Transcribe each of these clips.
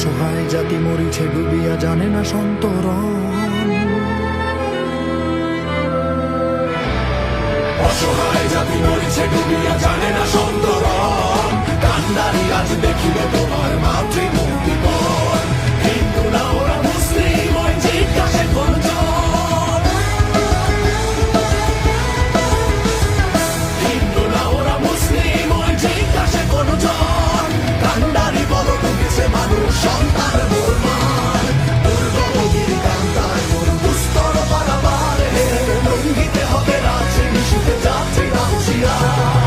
অসহায় জাতি মরিছে ডুবিয়া, জানে না সন্তরণ। অসহায় জাতি মরিছে ডুবিয়া, জানে না সন্তরণ। কান্ডারি আজ দেখিবে তোমার মাতৃমূর্তিপণ। হিন্দু না ওরা মুসলিম, ওই জিজ্ঞাসে কোনজন? হিন্দু না ওরা মুসলিম, ওই জিজ্ঞাসে কোনজন? কান্ডারি বল ডুবেছে মানুষ সন্তান মুরমান। দুর্গমগির কান্দায় মোর দুস্তর পারাবারে, লঙ্ঘিতে হবে রাত্রি নিশীথে যাত্রী না হুঁশিয়ার।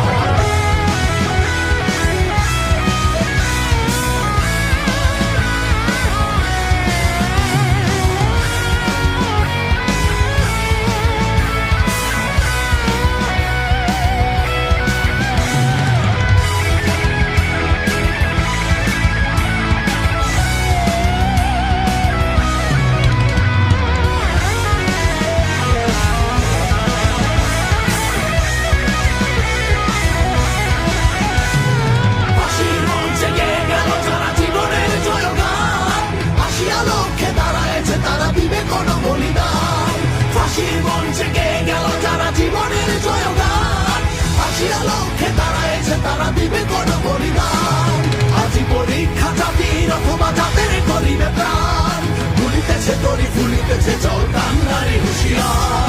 ফাঁসির মঞ্চে গেয়ে গেল যারা জীবনের জয়গান, আসিয়া লক্ষ্যে দাঁড়ায়েছে তারা দিবে কোন বলিদান। আজি পরীক্ষা জাতির অথবা জাতের করিবে প্রাণ, ভুলিতেছে তরি ফুলিতেছে জল, কান্নারে হুঁশিয়ার।